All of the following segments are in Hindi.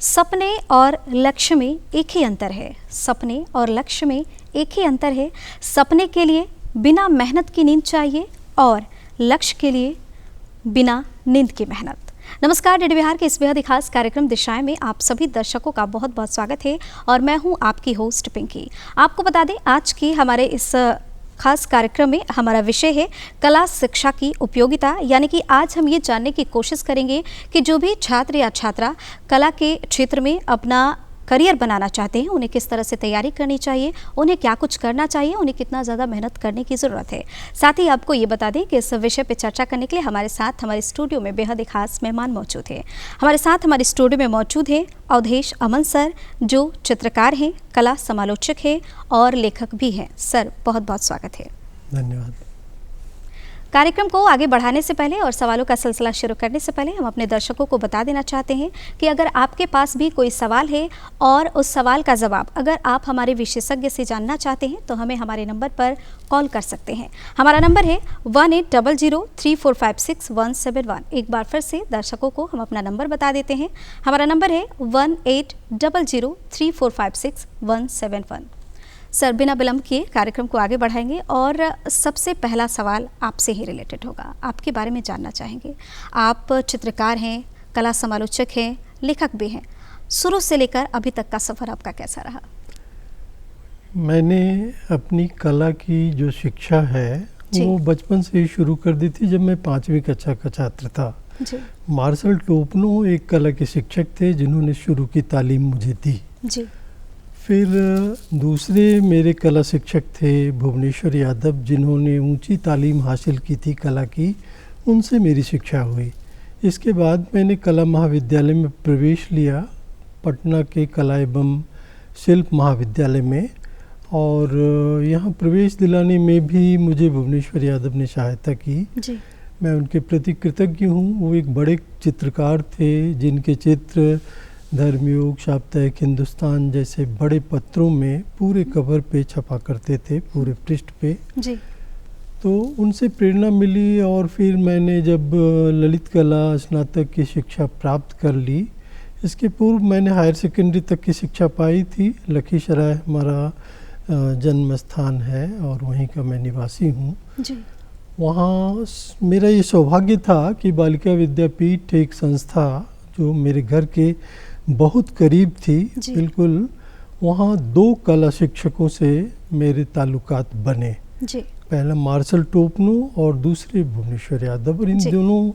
सपने और लक्ष्य में एक ही अंतर है। सपने और लक्ष्य में एक ही अंतर है। सपने के लिए बिना मेहनत की नींद चाहिए और लक्ष्य के लिए बिना नींद की मेहनत। नमस्कार, डीडी बिहार के इस बेहद खास कार्यक्रम दिशाएं में आप सभी दर्शकों का बहुत बहुत स्वागत है और मैं हूं आपकी होस्ट पिंकी। आपको बता दें, आज की हमारे इस खास कार्यक्रम में हमारा विषय है कला शिक्षा की उपयोगिता। यानी कि आज हम ये जानने की कोशिश करेंगे कि जो भी छात्र या छात्रा कला के क्षेत्र में अपना करियर बनाना चाहते हैं, उन्हें किस तरह से तैयारी करनी चाहिए, उन्हें क्या कुछ करना चाहिए, उन्हें कितना ज़्यादा मेहनत करने की ज़रूरत है। साथ ही आपको ये बता दें कि इस विषय पर चर्चा करने के लिए हमारे साथ हमारे स्टूडियो में बेहद खास मेहमान मौजूद हैं। हमारे साथ हमारे स्टूडियो में मौजूद हैं अवधेश अमन सर, जो चित्रकार हैं, कला समालोचक हैं और लेखक भी हैं। सर, बहुत बहुत स्वागत है। धन्यवाद। कार्यक्रम को आगे बढ़ाने से पहले और सवालों का सिलसिला शुरू करने से पहले हम अपने दर्शकों को बता देना चाहते हैं कि अगर आपके पास भी कोई सवाल है और उस सवाल का जवाब अगर आप हमारे विशेषज्ञ से जानना चाहते हैं तो हमें हमारे नंबर पर कॉल कर सकते हैं। हमारा नंबर है 18003456 171। एक बार फिर से दर्शकों को हम अपना नंबर बता देते हैं। हमारा नंबर है 18003456 171। सर, बिना विलंब किए कार्यक्रम को आगे बढ़ाएंगे और सबसे पहला सवाल आपसे ही रिलेटेड होगा। आपके बारे में जानना चाहेंगे। आप चित्रकार हैं, कला समालोचक हैं, लेखक भी हैं। शुरू से लेकर अभी तक का सफ़र आपका कैसा रहा? मैंने अपनी कला की जो शिक्षा है वो बचपन से ही शुरू कर दी थी। जब मैं 5वीं कक्षा का छात्र था, मार्शल टोपनो एक कला के शिक्षक थे जिन्होंने शुरू की तालीम मुझे दी। जी। फिर दूसरे मेरे कला शिक्षक थे भुवनेश्वर यादव, जिन्होंने ऊंची तालीम हासिल की थी कला की, उनसे मेरी शिक्षा हुई। इसके बाद मैंने कला महाविद्यालय में प्रवेश लिया, पटना के कला एवं शिल्प महाविद्यालय में, और यहाँ प्रवेश दिलाने में भी मुझे भुवनेश्वर यादव ने सहायता की। जी। मैं उनके प्रति कृतज्ञ हूँ। वो एक बड़े चित्रकार थे जिनके चित्र धर्मयोग, साप्ताहिक हिंदुस्तान जैसे बड़े पत्रों में पूरे कवर पे छपा करते थे, पूरे पृष्ठ पे। जी। तो उनसे प्रेरणा मिली और फिर मैंने जब ललित कला स्नातक की शिक्षा प्राप्त कर ली, इसके पूर्व मैंने हायर सेकेंडरी तक की शिक्षा पाई थी। लखीसराय हमारा जन्म स्थान है और वहीं का मैं निवासी हूँ। जी। वहाँ मेरा ये सौभाग्य था कि बालिका विद्यापीठ एक संस्था जो मेरे घर के बहुत करीब थी, बिल्कुल, वहाँ 2 कला शिक्षकों से मेरे ताल्लुकात बने। जी। पहला मार्शल टोपनो और दूसरे भुवनेश्वर यादव, और इन दोनों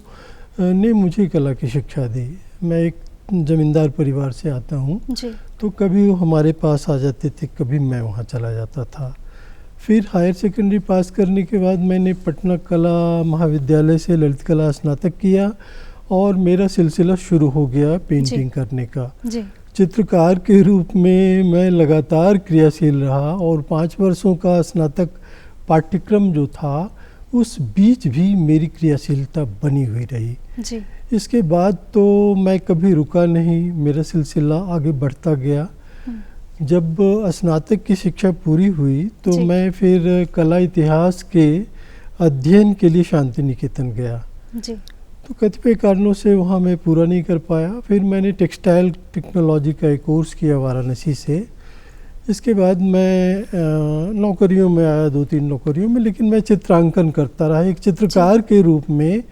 ने मुझे कला की शिक्षा दी। मैं एक जमींदार परिवार से आता हूँ, तो कभी वो हमारे पास आ जाते थे, कभी मैं वहाँ चला जाता था। फिर हायर सेकेंडरी पास करने के बाद मैंने पटना कला महाविद्यालय से ललित कला स्नातक किया और मेरा सिलसिला शुरू हो गया पेंटिंग करने का। जी। चित्रकार के रूप में मैं लगातार क्रियाशील रहा और 5 वर्षों का स्नातक पाठ्यक्रम जो था उस बीच भी मेरी क्रियाशीलता बनी हुई रही। जी। इसके बाद तो मैं कभी रुका नहीं, मेरा सिलसिला आगे बढ़ता गया। जब स्नातक की शिक्षा पूरी हुई तो मैं फिर कला इतिहास के अध्ययन के लिए शांति निकेतन गया। जी। तो कतिपय कारणों से वहाँ मैं पूरा नहीं कर पाया। फिर मैंने टेक्सटाइल टेक्नोलॉजी का एक कोर्स किया वाराणसी से। इसके बाद मैं नौकरियों में आया, 2-3 नौकरियों में, लेकिन मैं चित्रांकन करता रहा। एक चित्रकार के रूप में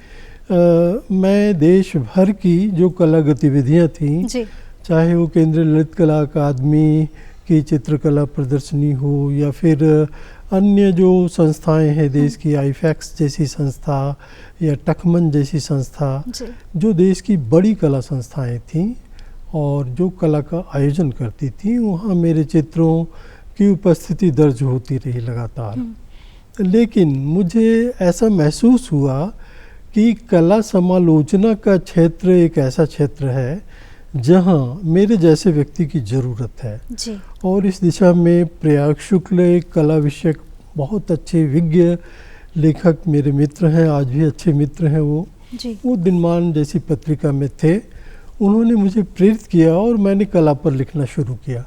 मैं देश भर की जो कला गतिविधियाँ थीं, चाहे वो केंद्रीय ललित कला अकादमी की चित्रकला प्रदर्शनी हो या फिर अन्य जो संस्थाएं हैं देश की, आईफैक्स जैसी संस्था या टकमन जैसी संस्था, जो देश की बड़ी कला संस्थाएं थीं और जो कला का आयोजन करती थी, वहाँ मेरे चित्रों की उपस्थिति दर्ज होती रही लगातार। लेकिन मुझे ऐसा महसूस हुआ कि कला समालोचना का क्षेत्र एक ऐसा क्षेत्र है जहाँ मेरे जैसे व्यक्ति की ज़रूरत है। जी। और इस दिशा में प्रयाग शुक्ल एक कला विषयक बहुत अच्छे विज्ञ लेखक मेरे मित्र हैं, आज भी अच्छे मित्र हैं। वो दिनमान जैसी पत्रिका में थे। उन्होंने मुझे प्रेरित किया और मैंने कला पर लिखना शुरू किया।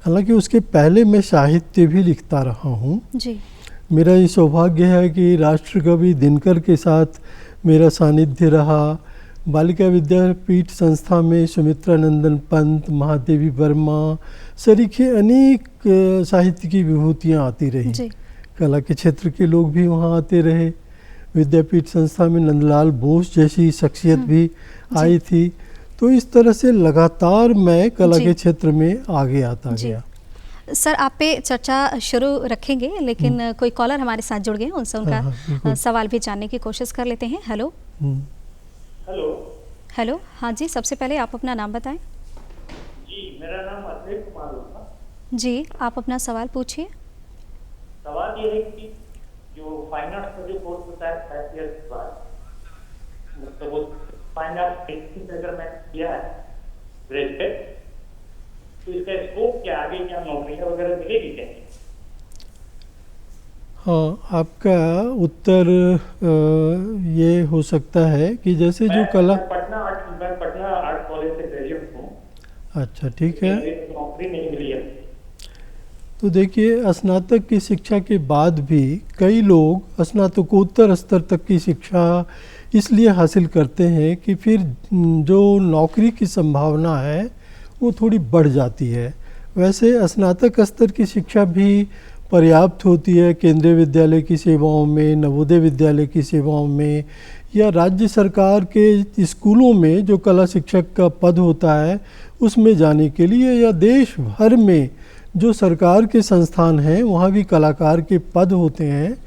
हालांकि उसके पहले मैं साहित्य भी लिखता रहा हूँ। मेरा ये सौभाग्य है कि राष्ट्रकवि दिनकर के साथ मेरा सानिध्य रहा। बालिका विद्यापीठ संस्था में सुमित्रा नंदन पंत, महादेवी वर्मा सरीखे अनेक साहित्य की विभूतियाँ आती रही। जी। कला के क्षेत्र के लोग भी वहाँ आते रहे। विद्यापीठ संस्था में नंदलाल बोस जैसी शख्सियत भी आई थी। तो इस तरह से लगातार मैं कला के क्षेत्र में आगे आता गया। सर, आप पे चर्चा शुरू रखेंगे, लेकिन कोई कॉलर हमारे साथ जुड़ गए हैं, उनसे उनका सवाल भी जानने की कोशिश कर लेते हैं। Hello hello. हेलो, हाँ जी, सबसे पहले आप अपना नाम बताएं। जी, मेरा नाम अजय कुमार होगा। जी, आप अपना सवाल पूछिए। सवाल ये है कि जो फाइन आर्ट्स का जो कोर्स होता है 5 ईयर के बाद, मतलब वो फाइन आर्ट्स अगर मैं किया है ग्रेजुएट, तो इसका स्कोप क्या, आगे क्या नौकरियां वगैरह मिलेगी क्या? हाँ, आपका उत्तर ये हो सकता है कि जैसे जो कला पटना आर्ट कॉलेज से ग्रेजुएट हूँ। अच्छा, ठीक है। नौकरी नहीं मिली है। तो देखिए, स्नातक की शिक्षा के बाद भी कई लोग स्नातकोत्तर स्तर तक की शिक्षा इसलिए हासिल करते हैं कि फिर जो नौकरी की संभावना है वो थोड़ी बढ़ जाती है। वैसे स्नातक स्तर की शिक्षा भी पर्याप्त होती है केंद्रीय विद्यालय की सेवाओं में, नवोदय विद्यालय की सेवाओं में, या राज्य सरकार के स्कूलों में जो कला शिक्षक का पद होता है उसमें जाने के लिए, या देश भर में जो सरकार के संस्थान हैं वहाँ भी कलाकार के पद होते हैं।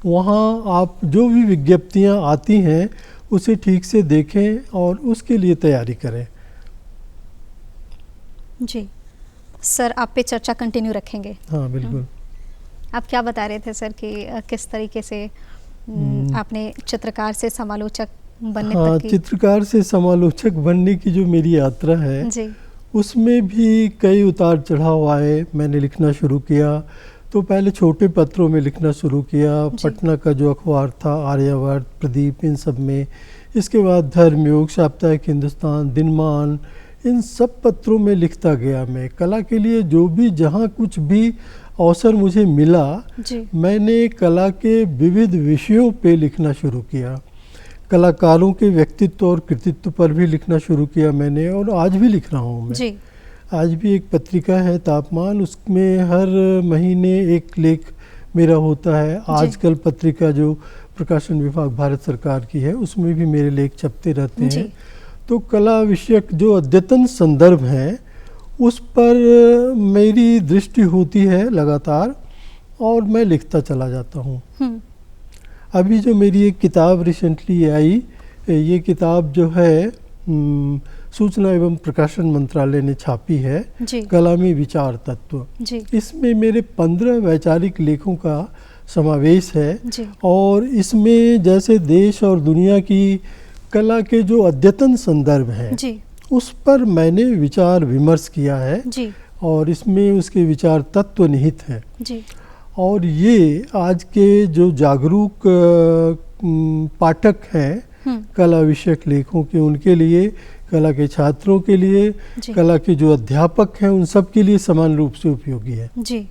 वहाँ आप जो भी विज्ञप्तियाँ आती हैं उसे ठीक से देखें और उसके लिए तैयारी करें। जी सर, आप पे चर्चा कंटिन्यू रखेंगे। हाँ, बिल्कुल। आप क्या बता रहे थे सर कि किस तरीके से आपने चित्रकार से समालोचक बनने तक की? चित्रकार से समालोचक बनने की जो मेरी यात्रा है जी, उसमें भी कई उतार चढ़ाव आए। मैंने लिखना शुरू किया तो पहले छोटे पत्रों में लिखना शुरू किया, पटना का जो अखबार था आर्यावर्त, प्रदीप, इन सब में। इसके बाद धर्मयोग, साप्ताहिक हिंदुस्तान, दिनमान, इन सब पत्रों में लिखता गया। मैं कला के लिए जो भी जहाँ कुछ भी अवसर मुझे मिला मैंने कला के विविध विषयों पे लिखना शुरू किया। कलाकारों के व्यक्तित्व और कृतित्व पर भी लिखना शुरू किया मैंने, और आज भी लिख रहा हूँ मैं जी। आज भी एक पत्रिका है तापमान, उसमें हर महीने एक लेख मेरा होता है। आजकल पत्रिका जो प्रकाशन विभाग भारत सरकार की है उसमें भी मेरे लेख छपते रहते हैं। तो कला विषयक जो अद्यतन संदर्भ हैं उस पर मेरी दृष्टि होती है लगातार, और मैं लिखता चला जाता हूँ। अभी जो मेरी एक किताब रिसेंटली आई, ये किताब जो है सूचना एवं प्रकाशन मंत्रालय ने छापी है, कला में विचार तत्व। इसमें मेरे 15 वैचारिक लेखों का समावेश है, और इसमें जैसे देश और दुनिया की कला के जो अद्यतन संदर्भ हैं उस पर मैंने विचार विमर्श किया है, और इसमें उसके विचार तत्व निहित हैं। और ये आज के जो जागरूक पाठक हैं कला विषयक लेखों के, उनके लिए, कला के छात्रों के लिए, कला के जो अध्यापक हैं उन सब के लिए समान रूप से उपयोगी है। जी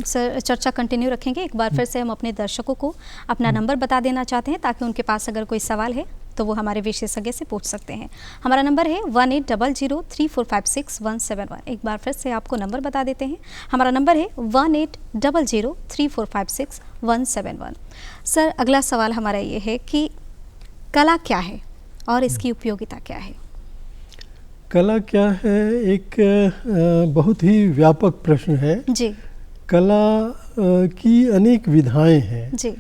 सर, चर्चा कंटिन्यू रखेंगे। एक बार फिर से हम अपने दर्शकों को अपना नंबर बता देना चाहते हैं ताकि उनके पास अगर कोई सवाल है तो वो हमारे विशेषज्ञ से पूछ सकते हैं। हमारा नंबर है 18003456 एक बार फिर से आपको नंबर बता देते हैं। हमारा नंबर है 18003456 सर, अगला सवाल हमारा ये है कि कला क्या है और इसकी उपयोगिता क्या है? कला क्या है एक बहुत ही व्यापक प्रश्न है जी। कला की अनेक विधाएं हैं जी।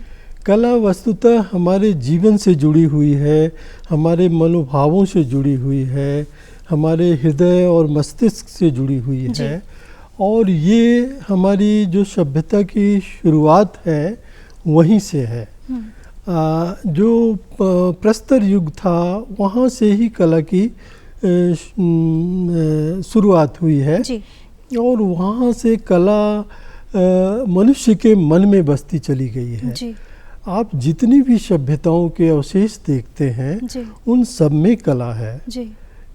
कला वस्तुतः हमारे जीवन से जुड़ी हुई है, हमारे मनोभावों से जुड़ी हुई है, हमारे हृदय और मस्तिष्क से जुड़ी हुई है, और ये हमारी जो सभ्यता की शुरुआत है वहीं से है। जो प्रस्तर युग था वहाँ से ही कला की शुरुआत हुई है, और वहाँ से कला मनुष्य के मन में बसती चली गई है। आप जितनी भी सभ्यताओं के अवशेष देखते हैं उन सब में कला है।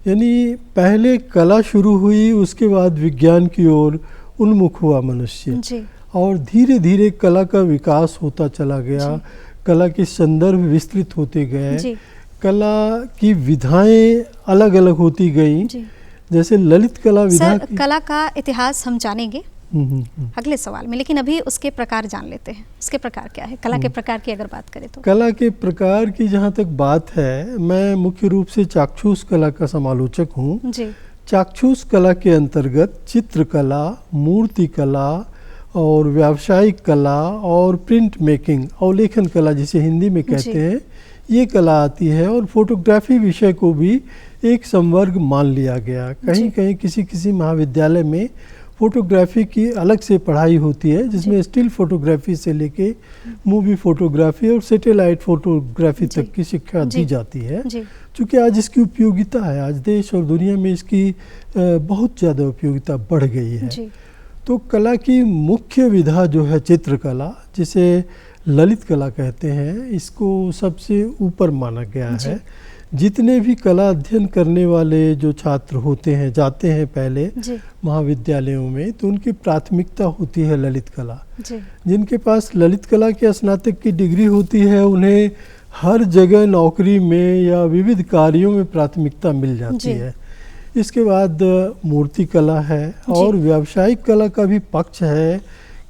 यानी पहले कला शुरू हुई, उसके बाद विज्ञान की ओर उन्मुख हुआ मनुष्य, और धीरे धीरे कला का विकास होता चला गया, कला के संदर्भ विस्तृत होते गए, कला की विधाएं अलग अलग होती गई। जी। जैसे ललित कला विधा सर, कला का इतिहास हम जानेंगे अगले सवाल में, लेकिन अभी उसके प्रकार जान लेते हैं। उसके प्रकार क्या है, कला के प्रकार की अगर बात करें तो? कला के प्रकार की जहाँ तक बात है, मैं मुख्य रूप से चाक्षुष कला का समालोचक हूँ। जी। चाक्षुष कला के अंतर्गत चित्रकला, मूर्ति कला और व्यावसायिक कला और प्रिंट मेकिंग और लेखन कला जिसे हिंदी में कहते हैं, ये कला आती है। और फोटोग्राफी विषय को भी एक संवर्ग मान लिया गया। कहीं कहीं किसी किसी महाविद्यालय में फोटोग्राफी की अलग से पढ़ाई होती है, जिसमें स्टिल फोटोग्राफी से लेके मूवी फोटोग्राफी और सैटेलाइट फोटोग्राफी तक की शिक्षा दी जाती है। क्योंकि आज इसकी उपयोगिता है, आज देश और दुनिया में इसकी बहुत ज़्यादा उपयोगिता बढ़ गई है। तो कला की मुख्य विधा जो है चित्रकला, जिसे ललित कला कहते हैं, इसको सबसे ऊपर माना गया है। जितने भी कला अध्ययन करने वाले जो छात्र होते हैं, जाते हैं पहले महाविद्यालयों में, तो उनकी प्राथमिकता होती है ललित कला। जिनके पास ललित कला के स्नातक की डिग्री होती है, उन्हें हर जगह नौकरी में या विविध कार्यों में प्राथमिकता मिल जाती है। इसके बाद मूर्ति कला है और व्यावसायिक कला का भी पक्ष है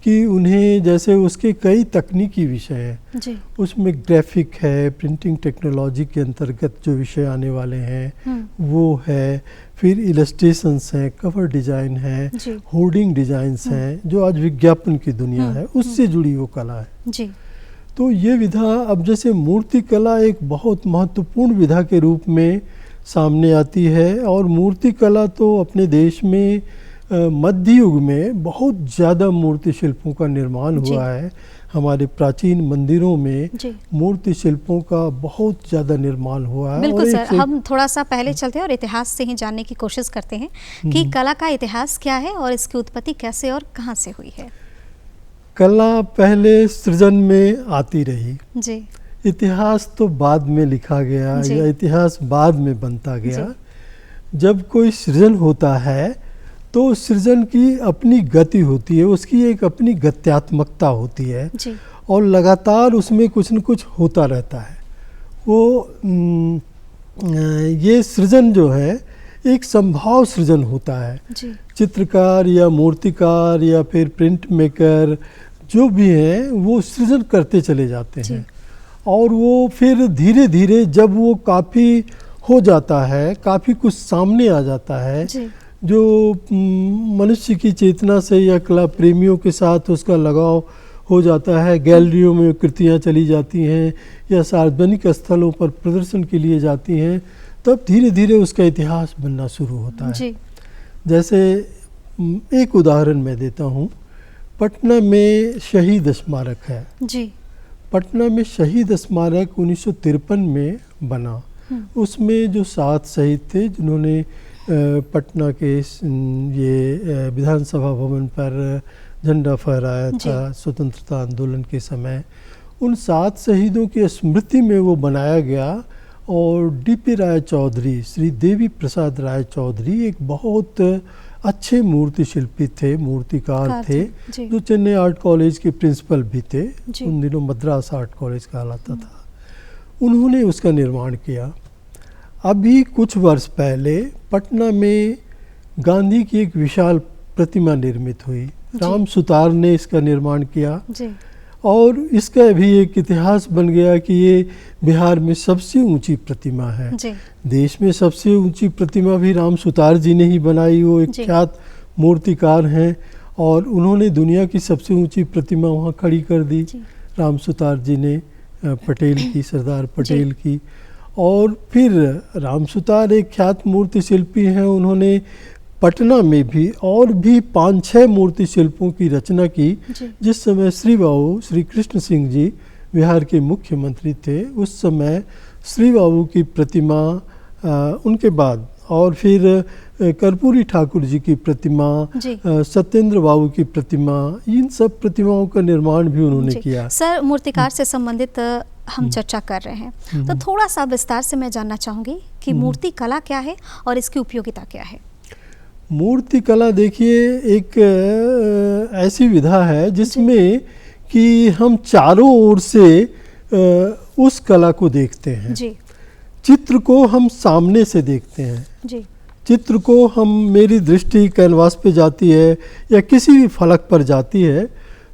कि उन्हें, जैसे उसके कई तकनीकी विषय हैं, उसमें ग्राफिक है, प्रिंटिंग टेक्नोलॉजी के अंतर्गत जो विषय आने वाले हैं वो है, फिर इलस्ट्रेशंस हैं, कवर डिजाइन है, होर्डिंग डिजाइंस हैं, जो आज विज्ञापन की दुनिया है उससे जुड़ी वो कला है। तो ये विधा, अब जैसे मूर्ति कला एक बहुत महत्वपूर्ण विधा के रूप में सामने आती है। और मूर्ति कला तो अपने देश में मध्य युग में बहुत ज़्यादा मूर्ति शिल्पों का निर्माण हुआ है। हमारे प्राचीन मंदिरों में मूर्ति शिल्पों का बहुत ज़्यादा निर्माण हुआ है। बिल्कुल सर, हम थोड़ा सा पहले चलते हैं और इतिहास से ही जानने की कोशिश करते हैं कि कला का इतिहास क्या है और इसकी उत्पत्ति कैसे और कहाँ से हुई है। कला पहले सृजन में आती रही जी। इतिहास तो बाद में लिखा गया या इतिहास बाद में बनता गया। जब कोई सृजन होता है तो सृजन की अपनी गति होती है, उसकी एक अपनी गत्यात्मकता होती है और लगातार उसमें कुछ न कुछ होता रहता है। वो ये सृजन जो है एक संभाव सृजन होता है। चित्रकार या मूर्तिकार या फिर प्रिंट मेकर जो भी हैं, वो सृजन करते चले जाते हैं और वो फिर धीरे धीरे जब वो काफ़ी हो जाता है, काफ़ी कुछ सामने आ जाता है, जो मनुष्य की चेतना से या कला प्रेमियों के साथ उसका लगाव हो जाता है, गैलरियों में कृतियाँ चली जाती हैं या सार्वजनिक स्थलों पर प्रदर्शन के लिए जाती हैं, तब धीरे धीरे उसका इतिहास बनना शुरू होता है। जैसे एक उदाहरण मैं देता हूँ, पटना में शहीद स्मारक है। पटना में शहीद स्मारक 1953 में बना। उसमें जो 7 शहीद थे जिन्होंने पटना के ये विधानसभा भवन पर झंडा फहराया था स्वतंत्रता आंदोलन के समय, उन 7 शहीदों की स्मृति में वो बनाया गया। और डीपी राय चौधरी, श्री देवी प्रसाद राय चौधरी एक बहुत अच्छे मूर्ति शिल्पी थे, मूर्तिकार थे, जो चेन्नई आर्ट कॉलेज के प्रिंसिपल भी थे। उन दिनों मद्रास आर्ट कॉलेज कहलाता था। उन्होंने उसका निर्माण किया। अभी कुछ वर्ष पहले पटना में गांधी की एक विशाल प्रतिमा निर्मित हुई। राम सुतार ने इसका निर्माण किया और इसका भी एक इतिहास बन गया कि ये बिहार में सबसे ऊंची प्रतिमा है। देश में सबसे ऊंची प्रतिमा भी राम सुतार जी ने ही बनाई। वो एक ख्यात मूर्तिकार हैं और उन्होंने दुनिया की सबसे ऊंची प्रतिमा वहाँ खड़ी कर दी। राम सुतार जी ने पटेल की, सरदार पटेल की। और फिर राम सुतार एक ख्यात मूर्ति शिल्पी हैं, उन्होंने पटना में भी और भी 5-6 मूर्ति शिल्पों की रचना की। जिस समय श्री बाबू श्री कृष्ण सिंह जी बिहार के मुख्यमंत्री थे, उस समय श्री बाबू की प्रतिमा, उनके बाद और फिर कर्पूरी ठाकुर जी की प्रतिमा, सत्येंद्र बाबू की प्रतिमा, इन सब प्रतिमाओं का निर्माण भी उन्होंने किया। सर, मूर्तिकार से संबंधित हम चर्चा कर रहे हैं, तो थोड़ा सा विस्तार से मैं जानना चाहूँगी कि मूर्ति कला क्या है और इसकी उपयोगिता क्या है। मूर्ति कला देखिए एक ऐसी विधा है जिसमें कि हम चारों ओर से उस कला को देखते हैं। चित्र को हम सामने से देखते हैं, जी चित्र को हम, मेरी दृष्टि कैनवास पे जाती है या किसी भी फलक पर जाती है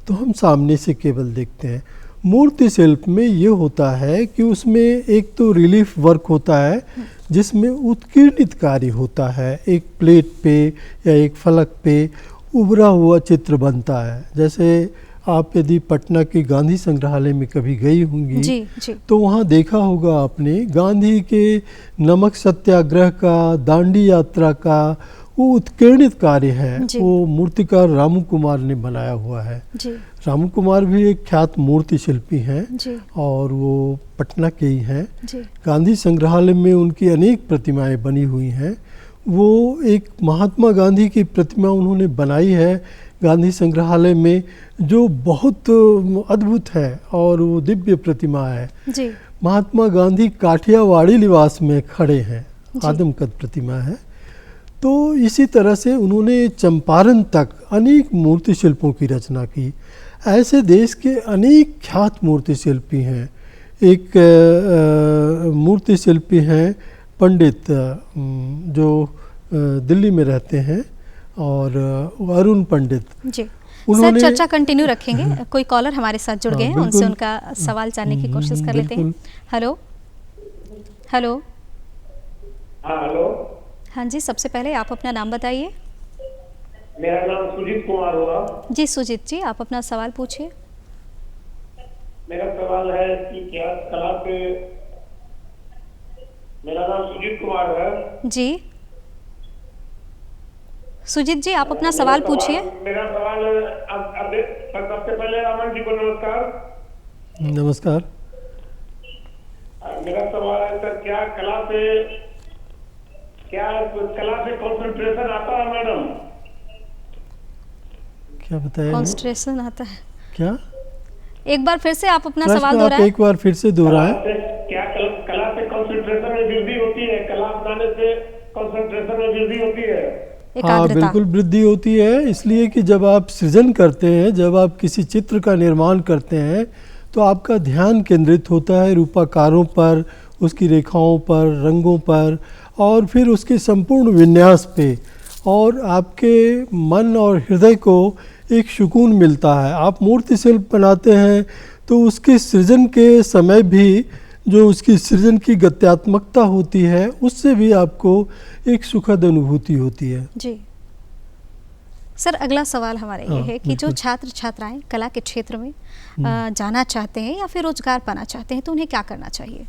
तो हम सामने से केवल देखते हैं। मूर्ति शिल्प में ये होता है कि उसमें एक तो रिलीफ वर्क होता है जिसमें उत्कीर्णित कार्य होता है, एक प्लेट पे या एक फलक पे उभरा हुआ चित्र बनता है। जैसे आप यदि पटना के गांधी संग्रहालय में कभी गई होंगी जी जी तो वहाँ देखा होगा आपने गांधी के नमक सत्याग्रह का, दांडी यात्रा का वो उत्कीर्णित कार्य है, जी। वो मूर्तिकार रामू कुमार ने बनाया हुआ है। जी रामू कुमार भी एक ख्यात मूर्ति शिल्पी हैं जी और वो पटना के ही हैं। जी गांधी संग्रहालय में उनकी अनेक प्रतिमाएं बनी हुई हैं। वो एक महात्मा गांधी की प्रतिमा उन्होंने बनाई है गांधी संग्रहालय में, जो बहुत अद्भुत है और वो दिव्य प्रतिमा है। जी महात्मा गांधी काठियावाड़ी लिबास में खड़े हैं, जी। आदमकद प्रतिमा है। तो इसी तरह से उन्होंने चंपारण तक अनेक मूर्ति शिल्पों की रचना की। ऐसे देश के अनेक ख्यात मूर्ति शिल्पी हैं। एक मूर्ति शिल्पी हैं पंडित जो दिल्ली में रहते हैं और अरुण पंडित। जी सर, उन्होंने चर्चा कंटिन्यू रखेंगे। कोई कॉलर हमारे साथ जुड़ गए हैं, बिल्कुल। उनसे उनका सवाल जानने की कोशिश कर लेते हैं। बिल्कुल। हेलो हेलो, हाँ हेलो, हाँ जी, सबसे पहले आप अपना नाम बताइए। मेरा नाम सुजीत कुमार हुआ। जी सुजीत जी, आप अपना सवाल पूछिए। मेरा सवाल है कि क्या कला पे, मेरा नाम सुजीत कुमार है जी सुजीत जी, आप अपना सवाल पूछिए। मेरा सवाल अब सबसे पहले अमन जी को नमस्कार। नमस्कार। मेरा सवाल है सर, क्या कला पे कंसंट्रेशन आता है मैडम? क्या बताया? कॉन्सेंट्रेशन आता है? क्या एक बार फिर से आप अपना प्रश्न सवाल आप दोहराएं। एक बार फिर से दोहराएं। क्या कला से कंसंट्रेशन में वृद्धि होती है? कला अपनाने से कंसंट्रेशन में वृद्धि होती है? हाँ एकाग्रता। बिल्कुल वृद्धि होती है, इसलिए कि जब आप सृजन करते हैं, जब आप किसी चित्र का निर्माण करते हैं तो आपका ध्यान केंद्रित होता है रूपाकारों पर, उसकी रेखाओं पर, रंगों पर और फिर उसके संपूर्ण विन्यास पे, और आपके मन और हृदय को एक सुकून मिलता है। आप मूर्ति शिल्प बनाते हैं तो उसके सृजन के समय भी जो उसकी सृजन की गत्यात्मकता होती है उससे भी आपको एक सुखद अनुभूति होती है। जी सर, अगला सवाल हमारा ये हाँ, है कि जो बिल्कुल। छात्र छात्राएं कला के क्षेत्र में जाना चाहते हैं या फिर रोजगार पाना चाहते हैं तो उन्हें क्या करना चाहिए?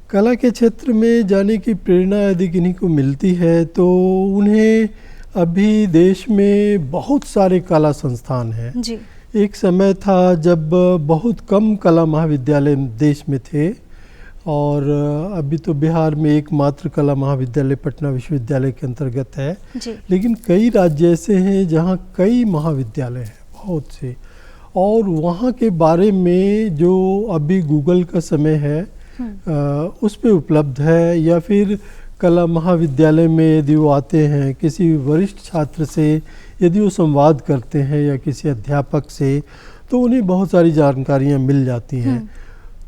कला के क्षेत्र में जाने की प्रेरणा यदि किन्हीं को मिलती है तो उन्हें, अभी देश में बहुत सारे कला संस्थान हैं। जी एक समय था जब बहुत कम कला महाविद्यालय देश में थे और अभी तो बिहार में एकमात्र कला महाविद्यालय पटना विश्वविद्यालय के अंतर्गत है। जी लेकिन कई राज्य ऐसे हैं जहाँ कई महाविद्यालय हैं, बहुत से, और वहाँ के बारे में जो अभी गूगल का समय है उस पे उपलब्ध है, या फिर कला महाविद्यालय में यदि वो आते हैं, किसी वरिष्ठ छात्र से यदि वो संवाद करते हैं या किसी अध्यापक से, तो उन्हें बहुत सारी जानकारियाँ मिल जाती हैं।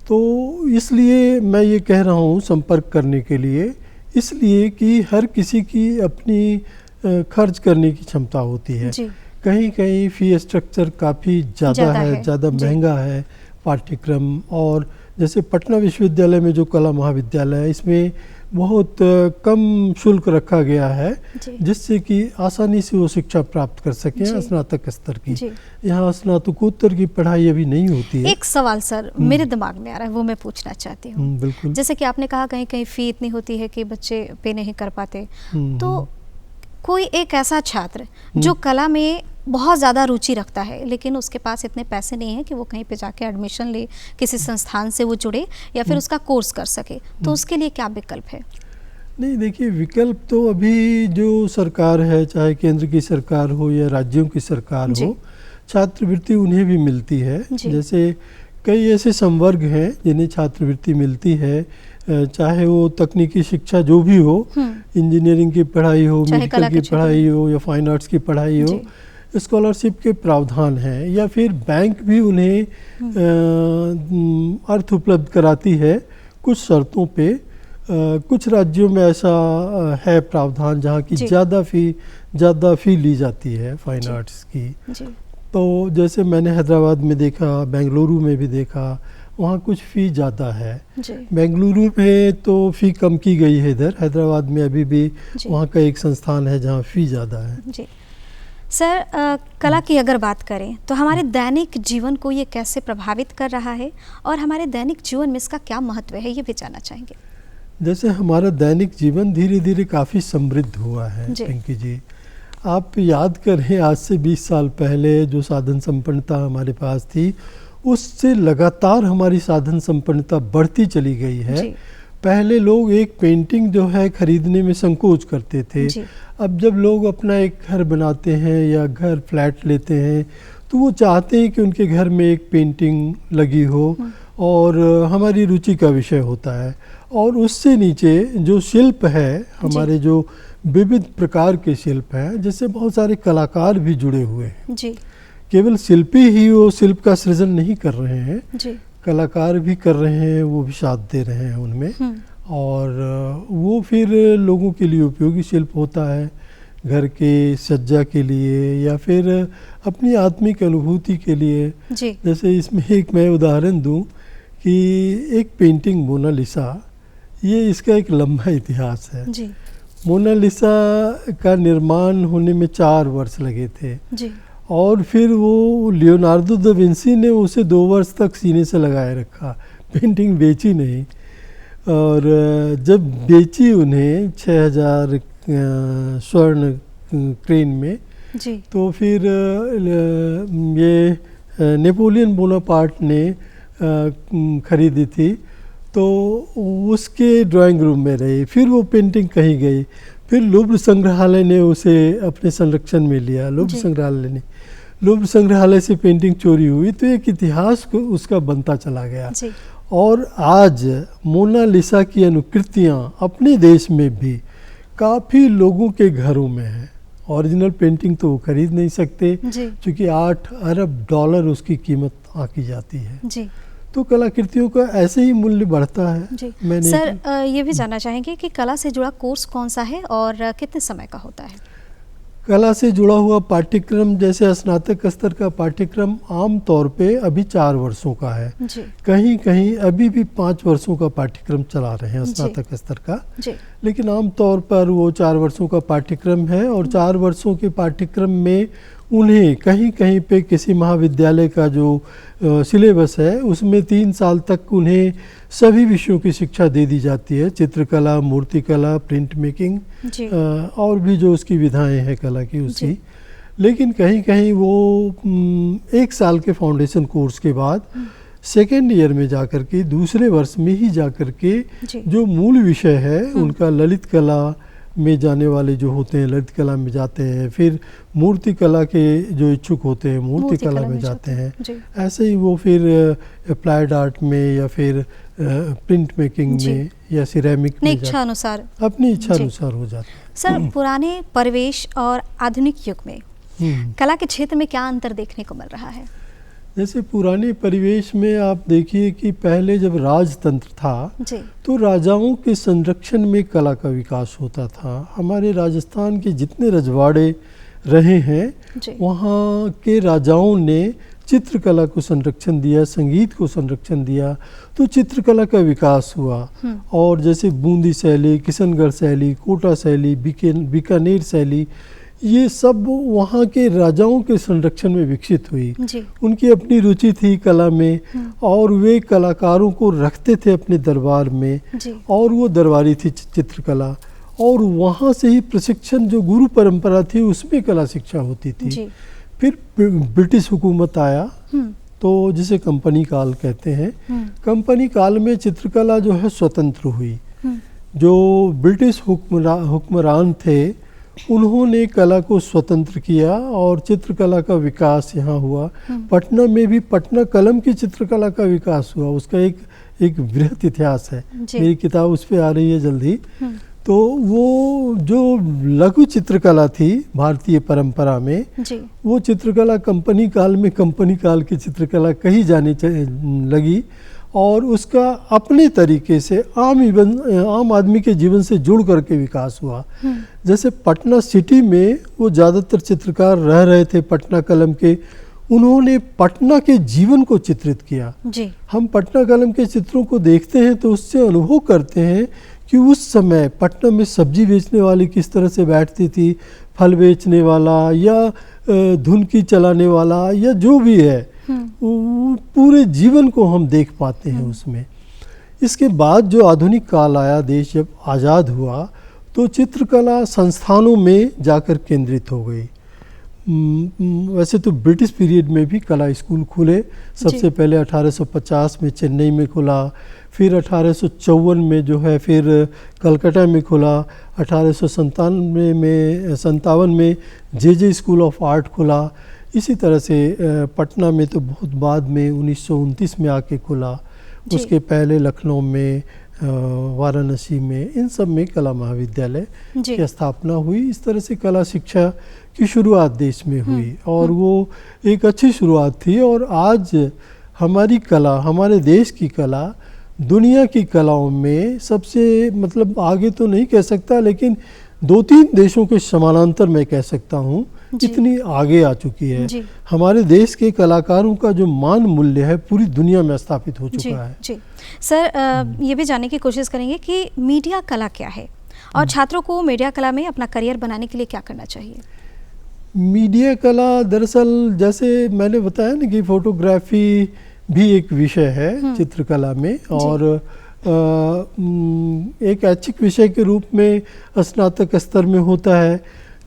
तो इसलिए मैं ये कह रहा हूँ संपर्क करने के लिए, इसलिए कि हर किसी की अपनी खर्च करने की क्षमता होती है। जी कहीं कहीं फ़ी स्ट्रक्चर काफ़ी ज़्यादा है, ज़्यादा महंगा है पाठ्यक्रम। और जैसे पटना विश्वविद्यालय में जो कला महाविद्यालय है, इसमें बहुत कम शुल्क रखा गया है जी जिससे कि आसानी से वो शिक्षा प्राप्त कर सकें जी। स्नातक स्तर की। जी। यहाँ स्नातकोत्तर की पढ़ाई अभी नहीं होती है। एक सवाल सर मेरे दिमाग में आ रहा है, वो मैं पूछना चाहती हूँ। बिल्कुल। जैसे कि आपने कहा कहीं कहीं फी इतनी होती है कि बच्चे पे नहीं कर पाते, तो कोई एक ऐसा छात्र जो कला में बहुत ज़्यादा रुचि रखता है लेकिन उसके पास इतने पैसे नहीं है कि वो कहीं पे जाके एडमिशन ले, किसी संस्थान से वो जुड़े या फिर उसका कोर्स कर सके, तो उसके लिए क्या विकल्प है? नहीं, देखिए विकल्प तो अभी जो सरकार है, चाहे केंद्र की सरकार हो या राज्यों की सरकार जी। हो, छात्रवृत्ति उन्हें भी मिलती है। जी। जैसे कई ऐसे संवर्ग हैं जिन्हें छात्रवृत्ति मिलती है, चाहे वो तकनीकी शिक्षा जो भी हो, इंजीनियरिंग की पढ़ाई हो, चाहे मेडिकल कला की के क्षेत्र पढ़ाई हो या फाइन आर्ट्स की पढ़ाई हो, स्कॉलरशिप के प्रावधान हैं, या फिर बैंक भी उन्हें अर्थ उपलब्ध कराती है कुछ शर्तों पे। कुछ राज्यों में ऐसा है प्रावधान जहाँ की जी। ज़्यादा फ़ी ली जाती है फाइन जी। आर्ट्स की। जी। तो जैसे मैंने हैदराबाद में देखा, बेंगलुरु में भी देखा, वहाँ कुछ फ़ी ज़्यादा है। जी। बेंगलुरु में तो फ़ी कम की गई है, इधर हैदराबाद में अभी भी जी। वहाँ का एक संस्थान है जहाँ फ़ी ज़्यादा है। जी सर, कला की अगर बात करें तो हमारे दैनिक जीवन को ये कैसे प्रभावित कर रहा है और हमारे दैनिक जीवन में इसका क्या महत्व है, ये भी जानना चाहेंगे। जैसे हमारा दैनिक जीवन धीरे धीरे काफ़ी समृद्ध हुआ है जी। पिंकी जी। आप याद करें, आज से 20 साल पहले जो साधन संपन्नता हमारे पास थी, उससे लगातार हमारी साधन संपन्नता बढ़ती चली गई है। जी। पहले लोग एक पेंटिंग जो है खरीदने में संकोच करते थे। जी। अब जब लोग अपना एक घर बनाते हैं या घर फ्लैट लेते हैं तो वो चाहते हैं कि उनके घर में एक पेंटिंग लगी हो और हमारी रुचि का विषय होता है। और उससे नीचे जो शिल्प है, हमारे जो विविध प्रकार के शिल्प हैं, जिससे बहुत सारे कलाकार भी जुड़े हुए हैं। जी। केवल शिल्पी ही वो शिल्प का सृजन नहीं कर रहे हैं, जी। कलाकार भी कर रहे हैं, वो भी साथ दे रहे हैं उनमें। और वो फिर लोगों के लिए उपयोगी शिल्प होता है, घर के सज्जा के लिए या फिर अपनी आत्मिक अनुभूति के लिए। जी। जैसे इसमें एक मैं उदाहरण दूं कि एक पेंटिंग मोनालिसा, ये इसका एक लंबा इतिहास है। जी। मोनालिसा का निर्माण होने में 4 वर्ष लगे थे। जी। और फिर वो लियोनार्डो दा विंसी ने उसे 2 वर्ष तक सीने से लगाए रखा, पेंटिंग बेची नहीं। और जब बेची उन्हें 6000 स्वर्ण क्रेन में, जी। तो फिर ये नेपोलियन बोनापार्ट ने खरीदी थी, तो उसके ड्राइंग रूम में रही। फिर वो पेंटिंग कहीं गई, फिर लुब्र संग्रहालय ने उसे अपने संरक्षण में लिया। लुब्र संग्रहालय से पेंटिंग चोरी हुई, तो एक इतिहास को उसका बनता चला गया। जी। और आज मोनालिसा की अनुकृतियाँ अपने देश में भी काफ़ी लोगों के घरों में हैं। ओरिजिनल पेंटिंग तो वो खरीद नहीं सकते, क्योंकि 8 अरब डॉलर उसकी कीमत आकी जाती है। जी। तो कलाकृतियों का ऐसे ही मूल्य बढ़ता है। जी। सर, ये भी जानना चाहेंगे कि कला से जुड़ा कोर्स कौन सा है और कितने समय का होता है? कला से जुड़ा हुआ पाठ्यक्रम, जैसे स्नातक स्तर का पाठ्यक्रम आम तौर पे अभी 4 वर्षों का है। जी। कहीं कहीं अभी भी 5 वर्षों का पाठ्यक्रम चला रहे हैं स्नातक स्तर का। जी। लेकिन आम तौर पर वो 4 वर्षों का पाठ्यक्रम है। और 4 वर्षों के पाठ्यक्रम में उन्हें कहीं कहीं पे किसी महाविद्यालय का जो सिलेबस है, उसमें 3 साल तक उन्हें सभी विषयों की शिक्षा दे दी जाती है, चित्रकला, मूर्तिकला, प्रिंट मेकिंग और भी जो उसकी विधाएं हैं कला की उसकी। लेकिन कहीं कहीं वो 1 साल के फाउंडेशन कोर्स के बाद सेकेंड ईयर में जाकर के, दूसरे वर्ष में ही जाकर के जो मूल विषय है उनका, ललित कला में जाने वाले जो होते हैं ललित कला में जाते हैं, फिर मूर्ति कला के जो इच्छुक होते हैं मूर्ति कला में जाते हैं। ऐसे ही वो फिर अप्लाइड आर्ट में या फिर प्रिंट मेकिंग में या सिरेमिक में इच्छा अनुसार, अपनी इच्छा अनुसार हो जाते हैं। सर, पुराने परिवेश और आधुनिक युग में कला के क्षेत्र में क्या अंतर देखने को मिल रहा है? जैसे पुराने परिवेश में आप देखिए कि पहले जब राजतंत्र था तो राजाओं के संरक्षण में कला का विकास होता था। हमारे राजस्थान के जितने रजवाड़े रहे हैं वहाँ के राजाओं ने चित्रकला को संरक्षण दिया, संगीत को संरक्षण दिया, तो चित्रकला का विकास हुआ। और जैसे बूंदी शैली, किशनगढ़ शैली, कोटा शैली, बीकानेर शैली, ये सब वहाँ के राजाओं के संरक्षण में विकसित हुई। उनकी अपनी रुचि थी कला में और वे कलाकारों को रखते थे अपने दरबार में, और वो दरबारी थी चित्रकला। और वहाँ से ही प्रशिक्षण, जो गुरु परंपरा थी उसमें कला शिक्षा होती थी। फिर ब्रिटिश हुकूमत आया, तो जिसे कंपनी काल कहते हैं। कंपनी काल में चित्रकला जो है स्वतंत्र हुई। जो ब्रिटिश हुक्मरान थे उन्होंने कला को स्वतंत्र किया और चित्रकला का विकास यहाँ हुआ। पटना में भी पटना कलम की चित्रकला का विकास हुआ, उसका एक वृहत इतिहास है। मेरी किताब उस पर आ रही है जल्दी। तो वो जो लघु चित्रकला थी भारतीय परंपरा में, वो चित्रकला कंपनी काल में कंपनी काल की चित्रकला कही जाने लगी। और उसका अपने तरीके से आम आदमी के जीवन से जुड़ करके विकास हुआ। जैसे पटना सिटी में वो ज़्यादातर चित्रकार रह रहे थे पटना कलम के, उन्होंने पटना के जीवन को चित्रित किया। जी। हम पटना कलम के चित्रों को देखते हैं तो उससे अनुभव करते हैं कि उस समय पटना में सब्जी बेचने वाली किस तरह से बैठती थी, फल बेचने वाला या धुनकी चलाने वाला या जो भी है, पूरे जीवन को हम देख पाते हैं उसमें। इसके बाद जो आधुनिक काल आया, देश जब आज़ाद हुआ तो चित्रकला संस्थानों में जाकर केंद्रित हो गई। वैसे तो ब्रिटिश पीरियड में भी कला स्कूल खुले। सबसे पहले 1850 में चेन्नई में खुला, फिर 1854 में जो है फिर कलकत्ता में खुला, 1857 में जे स्कूल ऑफ आर्ट खुला। इसी तरह से पटना में तो बहुत बाद में 1929 में आके खुला। उसके पहले लखनऊ में, वाराणसी में, इन सब में कला महाविद्यालय की स्थापना हुई। इस तरह से कला शिक्षा की शुरुआत देश में हुई और वो एक अच्छी शुरुआत थी। और आज हमारी कला, हमारे देश की कला दुनिया की कलाओं में सबसे, मतलब आगे तो नहीं कह सकता, लेकिन 2-3 देशों के समानांतर मैं कह सकता हूँ, इतनी आगे आ चुकी है। हमारे देश के कलाकारों का जो मान मूल्य है पूरी दुनिया में स्थापित हो चुका है। जी सर, ये भी जानने की कोशिश करेंगे कि मीडिया कला क्या है और छात्रों को मीडिया कला में अपना करियर बनाने के लिए क्या करना चाहिए? मीडिया कला दरअसल जैसे मैंने बताया ना कि फोटोग्राफी भी एक विषय है चित्रकला में, और एक ऐच्छिक विषय के रूप में स्नातक स्तर में होता है।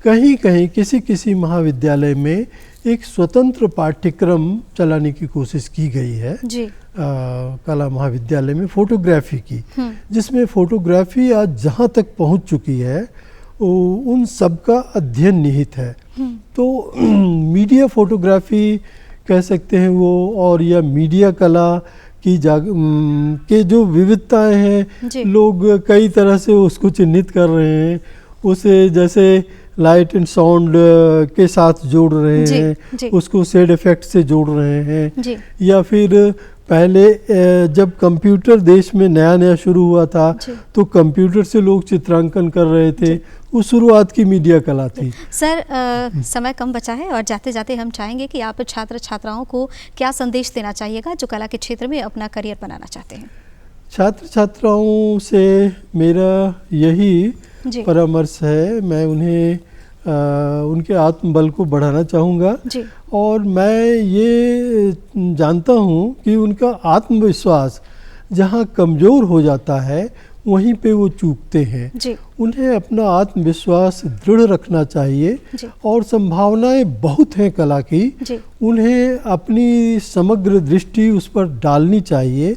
कहीं कहीं किसी महाविद्यालय में एक स्वतंत्र पाठ्यक्रम चलाने की कोशिश की गई है कला महाविद्यालय में फोटोग्राफी की, जिसमें फोटोग्राफी आज जहाँ तक पहुँच चुकी है उन सब का अध्ययन निहित है। तो मीडिया फोटोग्राफी कह सकते हैं वो, और या मीडिया कला की के जो विविधताएं हैं, लोग कई तरह से उसको चिन्हित कर रहे हैं। उसे जैसे लाइट एंड साउंड के साथ जोड़ रहे हैं, उसको शेड इफेक्ट से जोड़ रहे हैं, या फिर पहले जब कंप्यूटर देश में नया शुरू हुआ था तो कंप्यूटर से लोग चित्रांकन कर रहे थे, वो शुरुआत की मीडिया कला थी। सर, समय कम बचा है और जाते जाते हम चाहेंगे कि आप छात्र छात्राओं को क्या संदेश देना चाहिएगा जो कला के क्षेत्र में अपना करियर बनाना चाहते हैं? छात्र छात्राओं से मेरा यही परामर्श है, मैं उन्हें उनके आत्मबल को बढ़ाना चाहूँगा, और मैं ये जानता हूँ कि उनका आत्मविश्वास जहाँ कमज़ोर हो जाता है वहीं पे वो चूकते हैं। उन्हें अपना आत्मविश्वास दृढ़ रखना चाहिए, और संभावनाएं बहुत हैं कला की, उन्हें अपनी समग्र दृष्टि उस पर डालनी चाहिए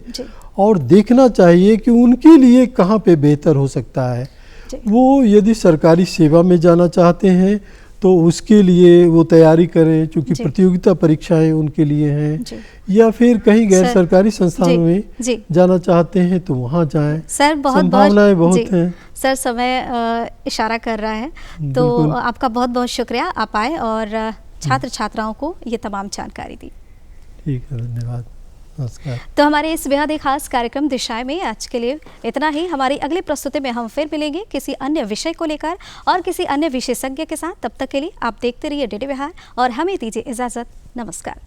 और देखना चाहिए कि उनके लिए कहाँ पे बेहतर हो सकता है। वो यदि सरकारी सेवा में जाना चाहते हैं तो उसके लिए वो तैयारी करें, क्योंकि प्रतियोगिता परीक्षाएं उनके लिए हैं, या फिर कहीं गैर सरकारी संस्थानों में जाना चाहते हैं तो वहाँ जाएं। सर, संभावनाएं बहुत हैं। सर, समय इशारा कर रहा है, तो आपका बहुत बहुत शुक्रिया, आप आए और छात्र छात्राओं को ये तमाम जानकारी दी। ठीक है, धन्यवाद, नमस्कार। तो हमारे इस बेहद ही खास कार्यक्रम दिशाएं में आज के लिए इतना ही। हमारी अगली प्रस्तुति में हम फिर मिलेंगे किसी अन्य विषय को लेकर और किसी अन्य विशेषज्ञ के साथ। तब तक के लिए आप देखते रहिए DD बिहार और हमें दीजिए इजाजत। नमस्कार।